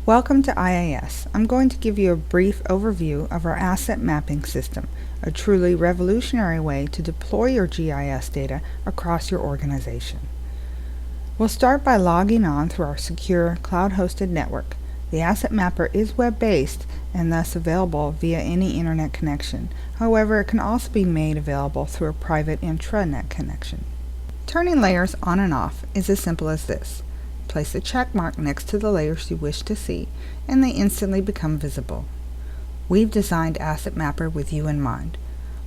Welcome to IAS. I'm going to give you a brief overview of our asset mapping system, a truly revolutionary way to deploy your GIS data across your organization. We'll start by logging on through our secure cloud-hosted network. The Asset Mapper is web-based and thus available via any internet connection. However, it can also be made available through a private intranet connection. Turning layers on and off is as simple as this. Place a check mark next to the layers you wish to see, and they instantly become visible. We've designed Asset Mapper with you in mind.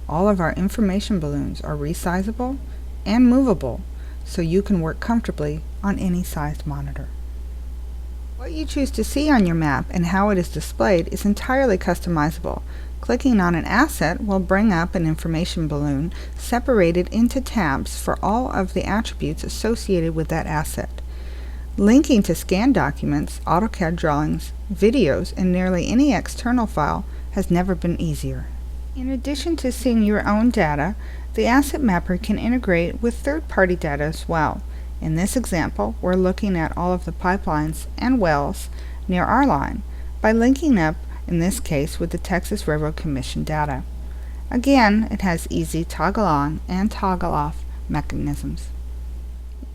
All of our information balloons are resizable and movable, so you can work comfortably on any sized monitor. What you choose to see on your map and how it is displayed is entirely customizable. Clicking on an asset will bring up an information balloon separated into tabs for all of the attributes associated with that asset. Linking to scanned documents, AutoCAD drawings, videos, and nearly any external file has never been easier. In addition to seeing your own data, the Asset Mapper can integrate with third-party data as well. In this example, we're looking at all of the pipelines and wells near our line by linking up, in this case, with the Texas Railroad Commission data. Again, it has easy toggle on and toggle off mechanisms.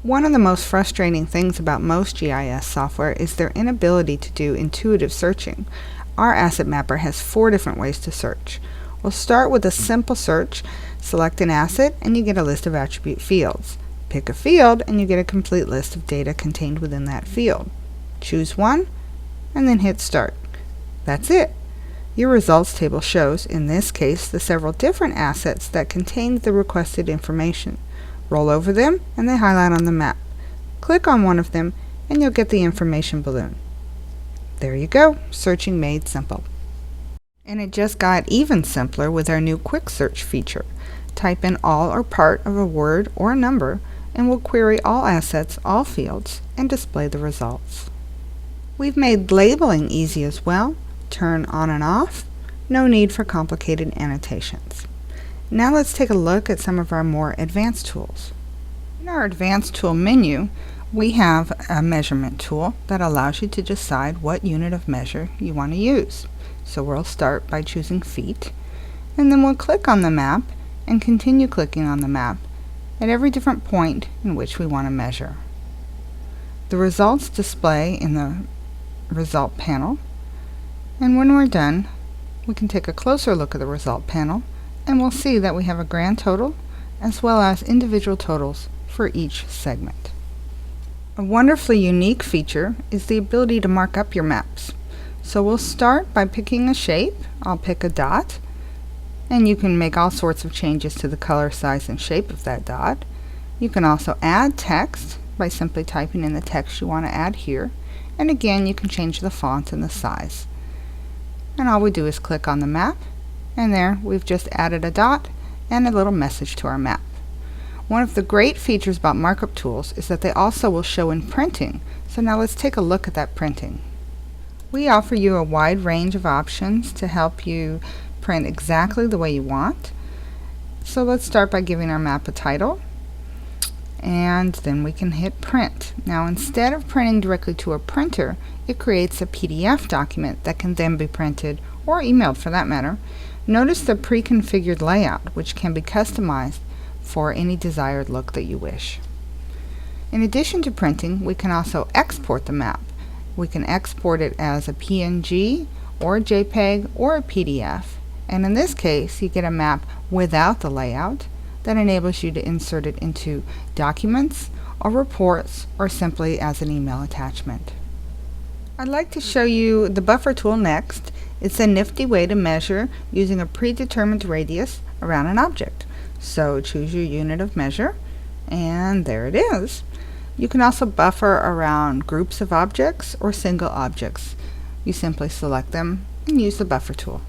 One of the most frustrating things about most GIS software is their inability to do intuitive searching. Our Asset Mapper has 4 different ways to search. We'll start with a simple search. Select an asset and you get a list of attribute fields. Pick a field and you get a complete list of data contained within that field. Choose one and then hit Start. That's it. Your results table shows, in this case, the several different assets that contained the requested information. Roll over them and they highlight on the map. Click on one of them and you'll get the information balloon. There you go, searching made simple. And it just got even simpler with our new quick search feature. Type in all or part of a word or a number and we'll query all assets, all fields, and display the results. We've made labeling easy as well. Turn on and off. No need for complicated annotations. Now let's take a look at some of our more advanced tools. In our advanced tool menu, we have a measurement tool that allows you to decide what unit of measure you want to use. So we'll start by choosing feet, and then we'll click on the map and continue clicking on the map at every different point in which we want to measure. The results display in the result panel, and when we're done, we can take a closer look at the result panel and we'll see that we have a grand total as well as individual totals for each segment. A wonderfully unique feature is the ability to mark up your maps. So we'll start by picking a shape. I'll pick a dot, and you can make all sorts of changes to the color, size, and shape of that dot. You can also add text by simply typing in the text you want to add here, and again you can change the font and the size. And all we do is click on the map, and there we've just added a dot and a little message to our map. One of the great features about markup tools is that they also will show in printing. So now let's take a look at that printing. We offer you a wide range of options to help you print exactly the way you want. So let's start by giving our map a title, and then we can hit print. Now instead of printing directly to a printer, it creates a PDF document that can then be printed or emailed for that matter. Notice the pre-configured layout, which can be customized for any desired look that you wish. In addition to printing, we can also export the map. We can export it as a PNG or a JPEG or a PDF, and in this case you get a map without the layout that enables you to insert it into documents or reports or simply as an email attachment. I'd like to show you the buffer tool next. It's a nifty way to measure using a predetermined radius around an object. So choose your unit of measure, and there it is. You can also buffer around groups of objects or single objects. You simply select them and use the buffer tool.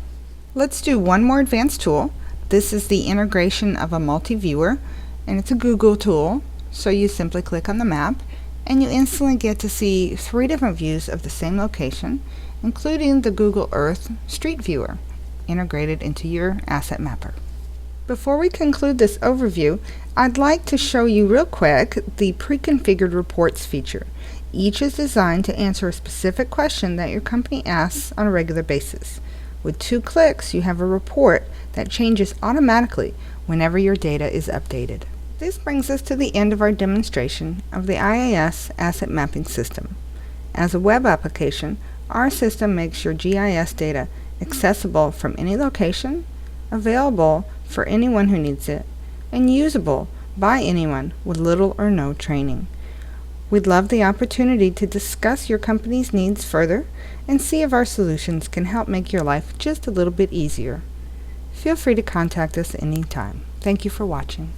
Let's do one more advanced tool. This is the integration of a multi-viewer, and it's a Google tool. So you simply click on the map and you instantly get to see 3 different views of the same location, including the Google Earth Street Viewer integrated into your Asset Mapper. Before we conclude this overview, I'd like to show you real quick the pre-configured reports feature. Each is designed to answer a specific question that your company asks on a regular basis. With 2 clicks, you have a report that changes automatically whenever your data is updated. This brings us to the end of our demonstration of the IAS Asset Mapping System. As a web application, our system makes your GIS data accessible from any location, available for anyone who needs it, and usable by anyone with little or no training. We'd love the opportunity to discuss your company's needs further and see if our solutions can help make your life just a little bit easier. Feel free to contact us anytime. Thank you for watching.